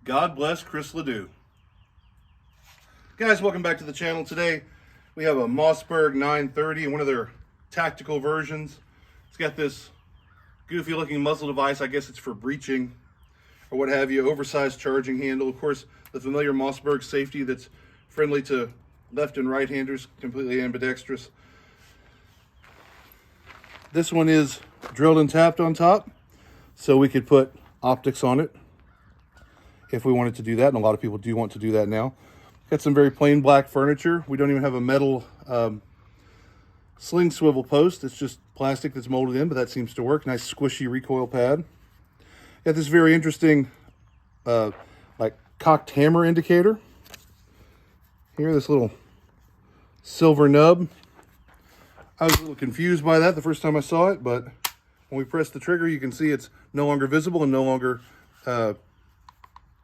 God bless Chris Ledoux. Guys, welcome back to the channel. Today we have a Mossberg 930 and one of their tactical versions. It's got this goofy looking muzzle device. I guess it's for breaching or what have you. Oversized charging handle. Of course, the familiar Mossberg safety that's friendly to left and right handers, completely ambidextrous. This one is drilled and tapped on top, so we could put optics on it if we wanted to do that, and a lot of people do want to do that now. Got some very plain black furniture. We don't even have a metal sling swivel post. It's just plastic that's molded in, but that seems to work. Nice squishy recoil pad. Got this very interesting like cocked hammer indicator. Here, this little silver nub. I was a little confused by that the first time I saw it, but when we press the trigger, you can see it's no longer visible and no longer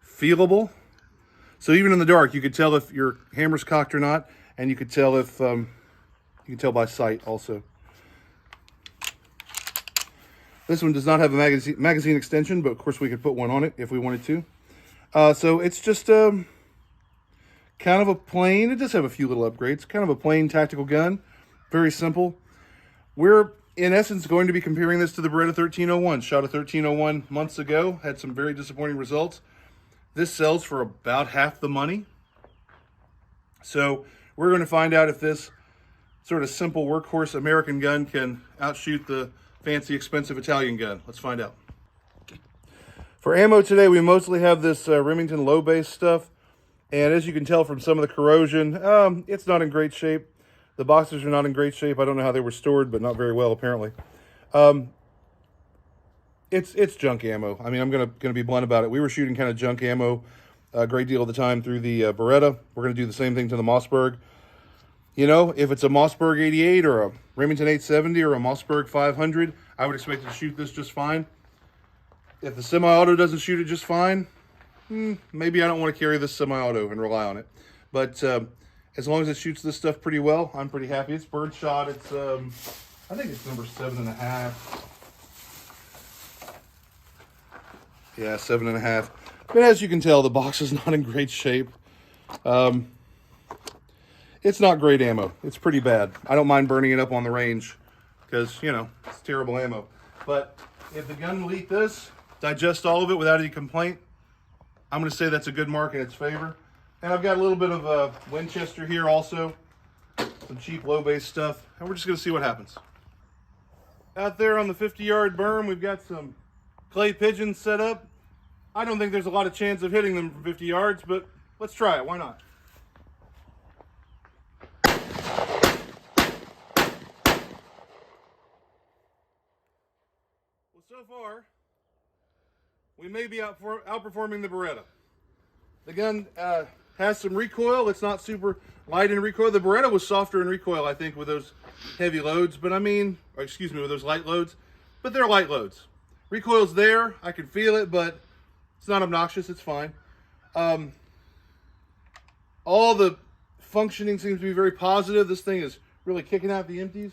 feelable. So even in the dark, you could tell if your hammer's cocked or not, and you could tell if you can tell by sight also. This one does not have a magazine extension, but of course we could put one on it if we wanted to. So it's just kind of a plain, it does have a few little upgrades, kind of a plain tactical gun, very simple. We're in essence going to be comparing this to the Beretta 1301. Shot a 1301 months ago, had some very disappointing results. This sells for about half the money. So we're going to find out if this sort of simple workhorse American gun can outshoot the fancy expensive Italian gun. Let's find out. For ammo today, we mostly have this Remington low base stuff. And as you can tell from some of the corrosion, it's not in great shape. The boxes are not in great shape. I don't know how they were stored, but not very well apparently. It's junk ammo. I mean, I'm gonna be blunt about it. We were shooting kind of junk ammo a great deal of the time through the Beretta. We're gonna do the same thing to the Mossberg. You know, if it's a Mossberg 88 or a Remington 870 or a Mossberg 500, I would expect it to shoot this just fine. If the semi-auto doesn't shoot it just fine, maybe I don't want to carry this semi-auto and rely on it. But as long as it shoots this stuff pretty well, I'm pretty happy. It's birdshot. It's I think it's number 7.5. Yeah, 7.5. But as you can tell, the box is not in great shape. It's not great ammo. It's pretty bad. I don't mind burning it up on the range because, you know, it's terrible ammo. But if the gun will eat this, digest all of it without any complaint, I'm going to say that's a good mark in its favor. And I've got a little bit of a Winchester here also. Some cheap low base stuff. And we're just going to see what happens. Out there on the 50-yard berm, we've got some clay pigeons set up. I don't think there's a lot of chance of hitting them from 50 yards, but let's try it. Why not? Well, so far, we may be outperforming the Beretta. The gun has some recoil. It's not super light in recoil. The Beretta was softer in recoil, I think, with those heavy loads, but I mean, or excuse me, with those light loads, but they're light loads. Recoil's there, I can feel it, but it's not obnoxious, it's fine. All the functioning seems to be very positive. This thing is really kicking out the empties.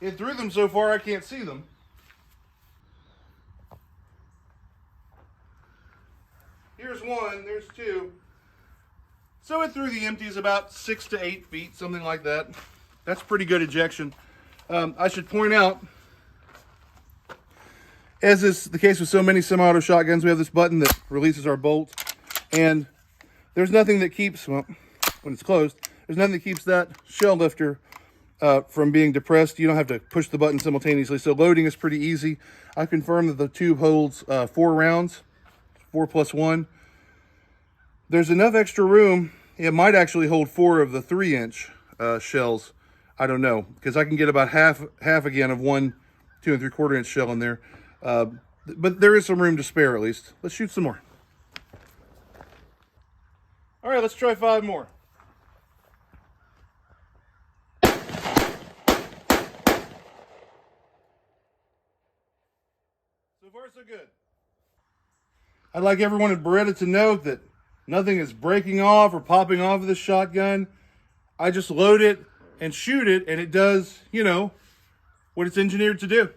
It threw them so far I can't see them. Here's one, there's two. So it threw the empties about 6 to 8 feet, something like that. That's pretty good ejection. I should point out, as is the case with so many semi-auto shotguns, we have this button that releases our bolt, and there's nothing that keeps, well, when it's closed, there's nothing that keeps that shell lifter from being depressed. You don't have to push the button simultaneously, so loading is pretty easy. I confirmed that the tube holds 4 rounds, 4 plus 1. There's enough extra room, it might actually hold 4 of the 3-inch shells. I don't know, because I can get about half again of 1 2 3/4 inch shell in there. But there is some room to spare at least. Let's shoot some more. All right, let's try 5 more. So far, so good. I'd like everyone at Beretta to note that nothing is breaking off or popping off of this shotgun. I just load it and shoot it, and it does, you know, what it's engineered to do.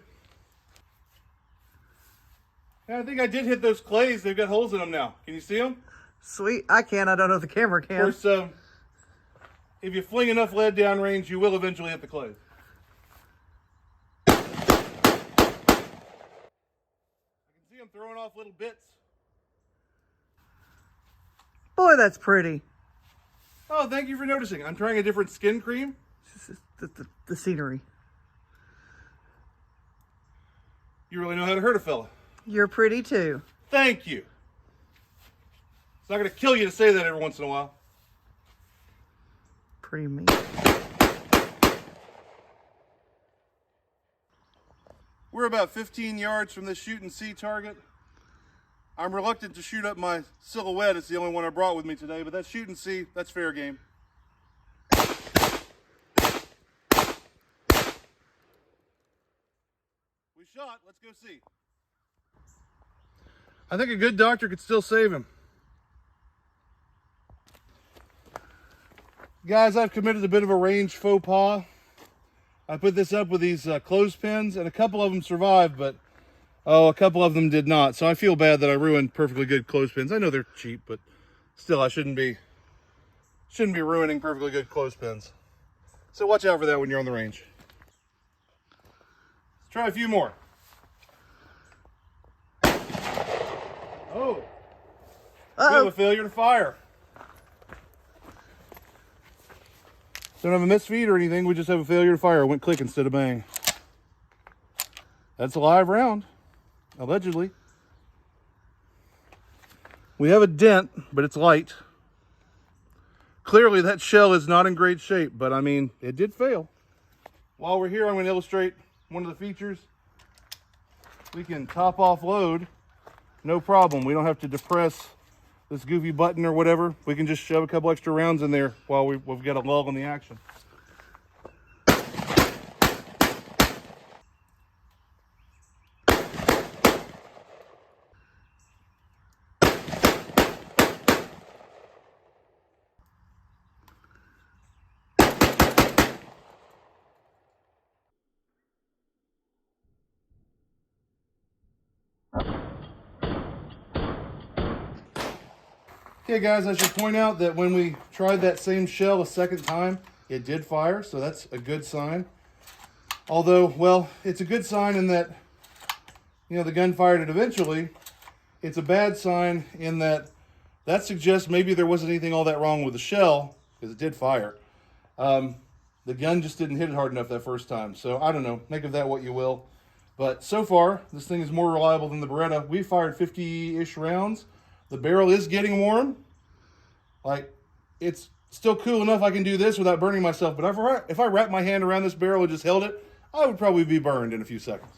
Yeah, I think I did hit those clays. They've got holes in them now. Can you see them? Sweet. I can. I don't know if the camera can. Of course, if you fling enough lead downrange, you will eventually hit the clays. I can see them throwing off little bits. Boy, that's pretty. Oh, thank you for noticing. I'm trying a different skin cream. This is the scenery. You really know how to hurt a fella. You're pretty too. Thank you. It's not going to kill you to say that every once in a while. Pretty mean. We're about 15 yards from this shoot and see target. I'm reluctant to shoot up my silhouette. It's the only one I brought with me today, but that's shoot and see. That's fair game. We shot. Let's go see. I think a good doctor could still save him. Guys, I've committed a bit of a range faux pas. I put this up with these clothespins, and a couple of them survived, but a couple of them did not. So I feel bad that I ruined perfectly good clothespins. I know they're cheap, but still, I shouldn't be ruining perfectly good clothespins. So watch out for that when you're on the range. Let's try a few more. Oh, we have a failure to fire. Don't have a misfeed or anything. We just have a failure to fire. It went click instead of bang. That's a live round, allegedly. We have a dent, but it's light. Clearly, that shell is not in great shape, but I mean, it did fail. While we're here, I'm going to illustrate one of the features. We can top off load, no problem. We don't have to depress this goofy button or whatever. We can just shove a couple extra rounds in there while we've got a lull in the action. Okay guys, I should point out that when we tried that same shell a second time, it did fire, so that's a good sign. Although, well, it's a good sign in that, you know, the gun fired it eventually. It's a bad sign in that suggests maybe there wasn't anything all that wrong with the shell, because it did fire. The gun just didn't hit it hard enough that first time. So I don't know, make of that what you will. But so far, this thing is more reliable than the Beretta. We fired 50-ish rounds. The barrel is getting warm. Like, it's still cool enough I can do this without burning myself. But if I wrapped my hand around this barrel and just held it, I would probably be burned in a few seconds.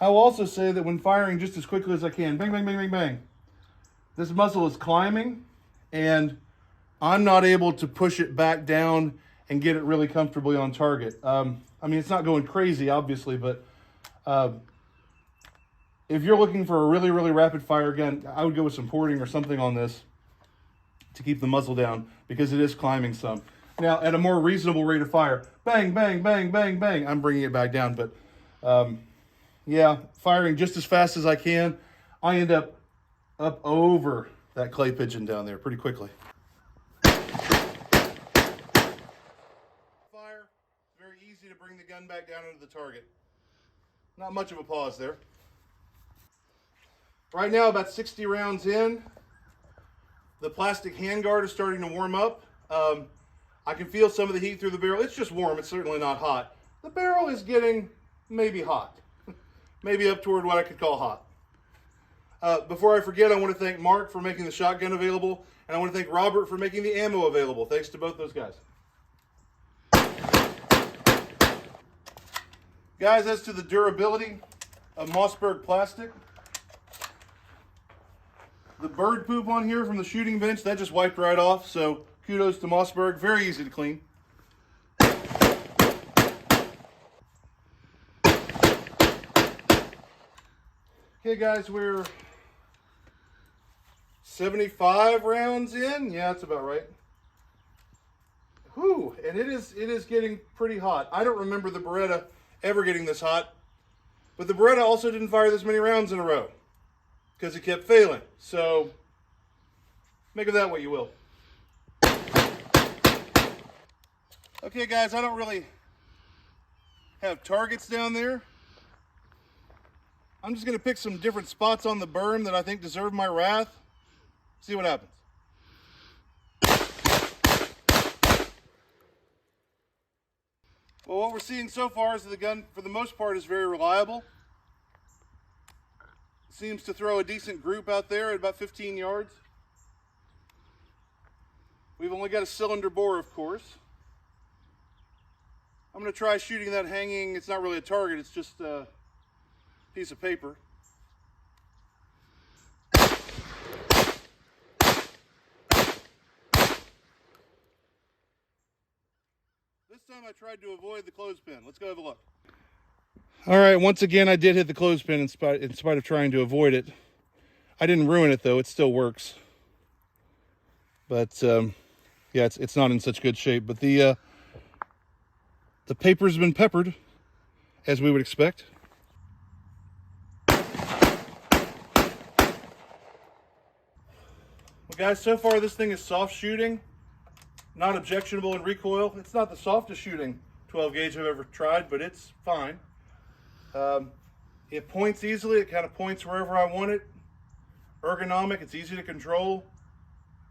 I will also say that when firing just as quickly as I can, bang, bang, bang, bang, bang, this muzzle is climbing, and I'm not able to push it back down and get it really comfortably on target. I mean, it's not going crazy, obviously, but if you're looking for a really, really rapid fire gun, I would go with some porting or something on this to keep the muzzle down, because it is climbing some. Now, at a more reasonable rate of fire, bang, bang, bang, bang, bang, I'm bringing it back down. But yeah, firing just as fast as I can, I end up over that clay pigeon down there pretty quickly. Easy to bring the gun back down into the target. Not much of a pause there. Right now, about 60 rounds in, the plastic handguard is starting to warm up. I can feel some of the heat through the barrel. It's just warm, it's certainly not hot. The barrel is getting maybe hot. Maybe up toward what I could call hot. Before I forget, I want to thank Mark for making the shotgun available, and I want to thank Robert for making the ammo available. Thanks to both those guys. Guys, as to the durability of Mossberg plastic, the bird poop on here from the shooting bench, that just wiped right off, so kudos to Mossberg. Very easy to clean. Okay guys, we're 75 rounds in. Yeah, that's about right. Whew, and it is getting pretty hot. I don't remember the Beretta ever getting this hot, but the Beretta also didn't fire this many rounds in a row because it kept failing. So make of that what you will. Okay, guys, I don't really have targets down there. I'm just going to pick some different spots on the berm that I think deserve my wrath. See what happens. Well, what we're seeing so far is that the gun, for the most part, is very reliable. It seems to throw a decent group out there at about 15 yards. We've only got a cylinder bore, of course. I'm going to try shooting that hanging. It's not really a target, it's just a piece of paper. This time I tried to avoid the clothespin. Let's go have a look. All right, once again I did hit the clothespin in spite of trying to avoid it. I didn't ruin it though, it still works. But yeah, it's not in such good shape. But the paper's been peppered, as we would expect. Well, guys, so far this thing is soft shooting, not objectionable in recoil. It's not the softest shooting 12 gauge I've ever tried, but it's fine. It points easily. It kind of points wherever I want it. Ergonomic. It's easy to control.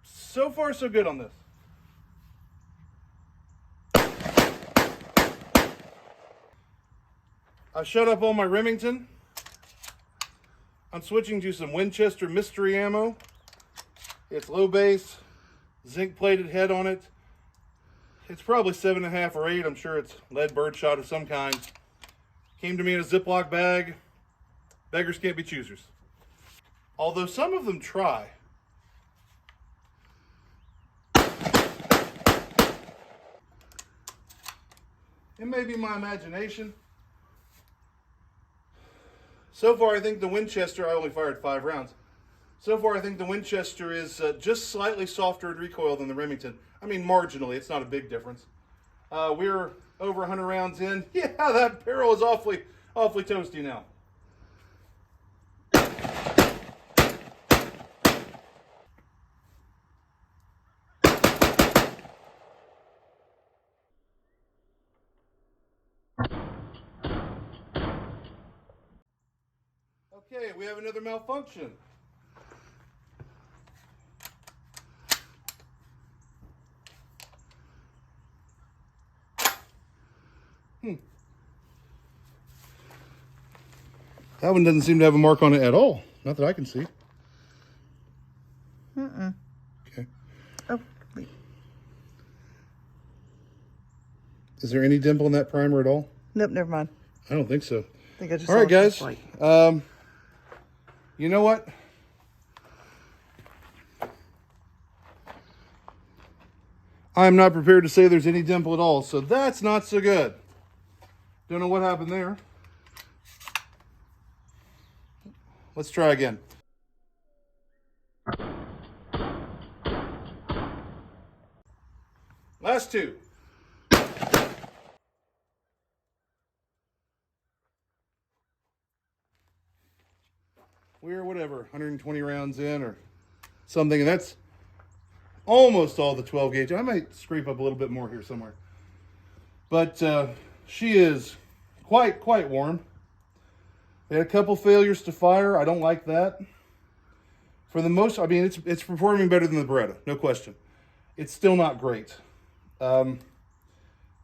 So far, so good on this. I shut up all my Remington. I'm switching to some Winchester mystery ammo. It's low base, zinc plated head on it. It's probably 7.5 or 8. I'm sure it's lead birdshot of some kind. Came to me in a Ziploc bag. Beggars can't be choosers. Although some of them try. It may be my imagination. So far, I think the Winchester, I only fired 5 rounds. So far, I think the Winchester is just slightly softer in recoil than the Remington. I mean, marginally, it's not a big difference. We're over 100 rounds in. Yeah, that barrel is awfully toasty now. Okay, we have another malfunction. That one doesn't seem to have a mark on it at all. Not that I can see. Okay. Oh, wait. Is there any dimple in that primer at all? Nope, never mind. I don't think so. I think I just all right, saw it guys. light. You know what? I'm not prepared to say there's any dimple at all, so that's not so good. Don't know what happened there. Let's try again. Last two. We're whatever, 120 rounds in or something, and that's almost all the 12 gauge. I might scrape up a little bit more here somewhere. But she is quite warm. They had a couple failures to fire. I don't like that. For the most, I mean, it's performing better than the Beretta, no question. It's still not great.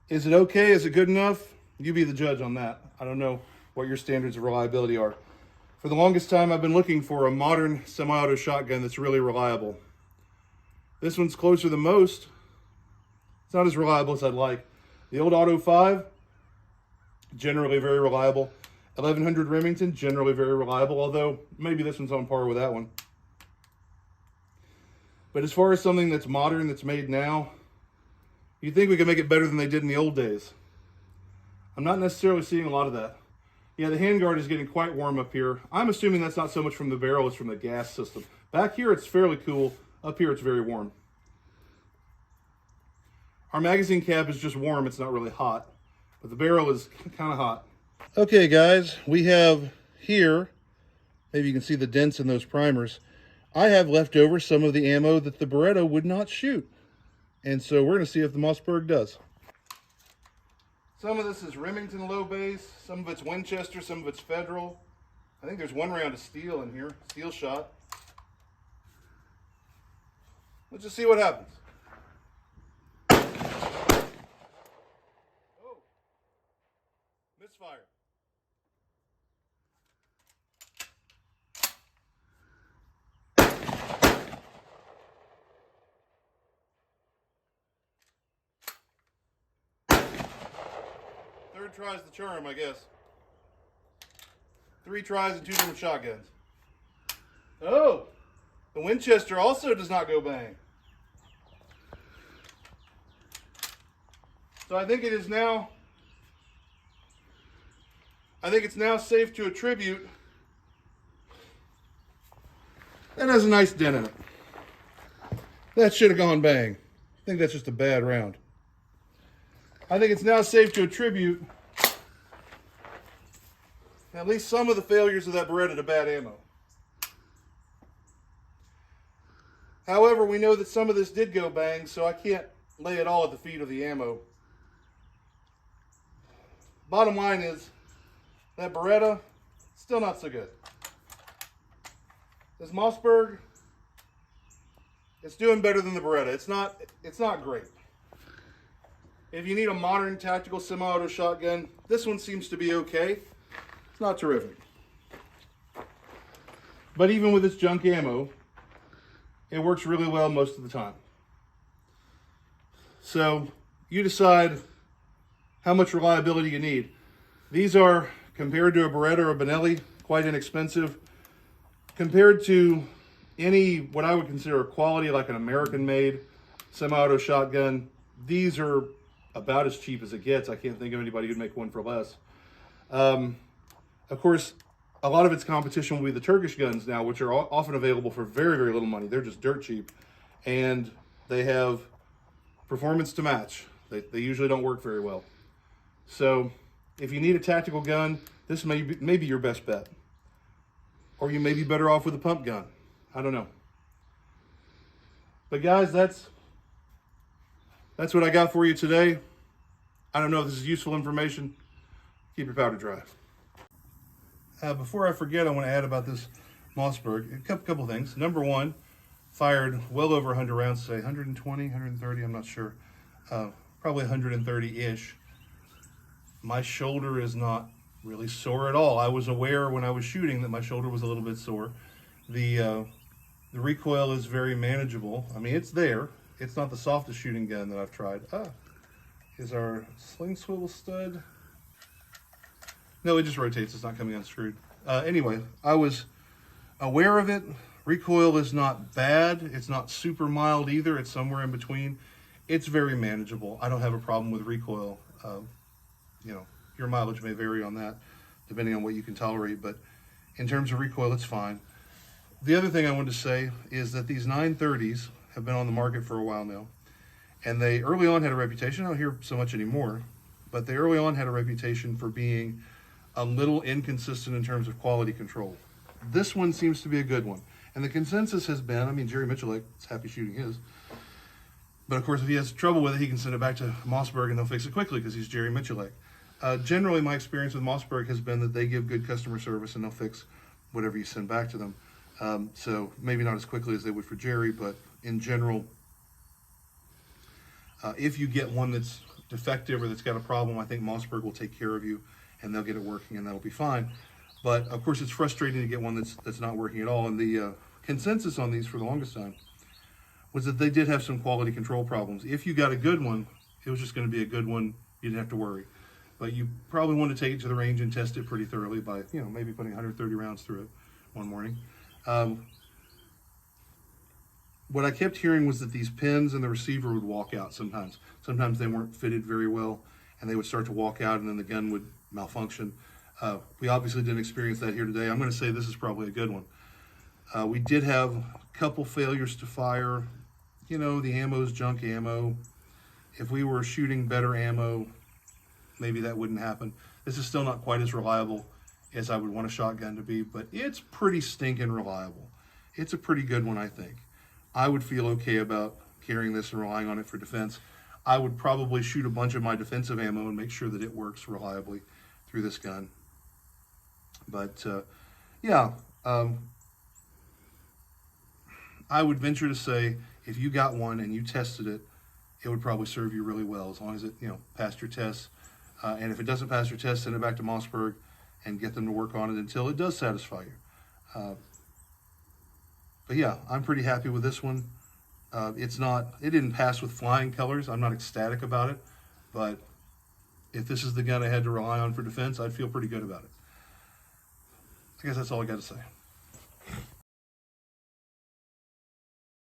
Is it okay? Is it good enough? You be the judge on that. I don't know what your standards of reliability are. For the longest time, I've been looking for a modern semi-auto shotgun that's really reliable. This one's closer than most. It's not as reliable as I'd like. The old Auto 5, generally very reliable. 1100 Remington, generally very reliable, although maybe this one's on par with that one. But as far as something that's modern, that's made now, you'd think we could make it better than they did in the old days. I'm not necessarily seeing a lot of that. Yeah, the handguard is getting quite warm up here. I'm assuming that's not so much from the barrel as from the gas system. Back here, it's fairly cool. Up here, it's very warm. Our magazine cap is just warm, it's not really hot, but the barrel is kind of hot. Okay guys, we have here, maybe you can see the dents in those primers. I have left over some of the ammo that the Beretta would not shoot. And so we're gonna see if the Mossberg does. Some of this is Remington low base, some of it's Winchester, some of it's Federal. I think there's one round of steel in here, steel shot. Let's just see what happens. Oh, misfire. Third tries the charm, I guess. 3 tries and 2 different shotguns. Oh, the Winchester also does not go bang. So I think it is now, it's now safe to attribute. That has a nice dent in it. That should have gone bang. I think that's just a bad round. I think it's now safe to attribute at least some of the failures of that Beretta to bad ammo. However, we know that some of this did go bang, so I can't lay it all at the feet of the ammo. Bottom line is, that Beretta, still not so good. This Mossberg, it's doing better than the Beretta. It's not great. If you need a modern tactical semi-auto shotgun, this one seems to be okay. It's not terrific. But even with its junk ammo, it works really well most of the time. So you decide how much reliability you need. These are, compared to a Beretta or a Benelli, quite inexpensive. Compared to any, what I would consider a quality, like an American-made semi-auto shotgun, these are about as cheap as it gets. I can't think of anybody who'd make one for less. Of course, a lot of its competition will be the Turkish guns now, which are often available for very, very little money. They're just dirt cheap, and they have performance to match. They usually don't work very well. So if you need a tactical gun, this may be your best bet. Or you may be better off with a pump gun. I don't know. But guys, that's what I got for you today. I don't know if this is useful information. Keep your powder dry. Before I forget, I want to add about this Mossberg a couple things. Number one, fired well over 100 rounds, say 120, 130, I'm not sure. Probably 130-ish. My shoulder is not really sore at all. I was aware when I was shooting that my shoulder was a little bit sore. The recoil is very manageable. I mean, it's there. It's not the softest shooting gun that I've tried. Is our sling swivel stud? No, it just rotates. It's not coming unscrewed. Anyway, I was aware of it. Recoil is not bad. It's not super mild either. It's somewhere in between. It's very manageable. I don't have a problem with recoil. You know, your mileage may vary on that, depending on what you can tolerate. But in terms of recoil, it's fine. The other thing I wanted to say is that these 930s have been on the market for a while now. And they early on had a reputation. I don't hear so much anymore. But they early on had a reputation for being a little inconsistent in terms of quality control. This one seems to be a good one. And the consensus has been, I mean, Jerry Mitchell is happy shooting his. But of course, if he has trouble with it, he can send it back to Mossberg and they'll fix it quickly because he's Jerry Mitchell. Generally, my experience with Mossberg has been that they give good customer service and they'll fix whatever you send back to them. So maybe not as quickly as they would for Jerry, but in general, if you get one that's defective or that's got a problem, I think Mossberg will take care of you and they'll get it working and that'll be fine. But of course, it's frustrating to get one that's not working at all. And the consensus on these for the longest time was that they did have some quality control problems. If you got a good one, it was just going to be a good one. You didn't have to worry. But you probably want to take it to the range and test it pretty thoroughly by, you know, maybe putting 130 rounds through it one morning. What I kept hearing was that these pins and the receiver would walk out sometimes. Sometimes they weren't fitted very well and they would start to walk out and then the gun would malfunction. We obviously didn't experience that here today. I'm going to say this is probably a good one. We did have a couple failures to fire. You know, the ammo's junk ammo. If we were shooting better ammo, maybe that wouldn't happen. This is still not quite as reliable as I would want a shotgun to be, but it's pretty stinking reliable. It's a pretty good one, I think. I would feel okay about carrying this and relying on it for defense. I would probably shoot a bunch of my defensive ammo and make sure that it works reliably through this gun. But yeah, I would venture to say if you got one and you tested it, it would probably serve you really well as long as it, you know, passed your tests. And if it doesn't pass your test, send it back to Mossberg and get them to work on it until it does satisfy you. But yeah, I'm pretty happy with this one. It didn't pass with flying colors. I'm not ecstatic about it, but if this is the gun I had to rely on for defense, I'd feel pretty good about it. I guess that's all I got to say.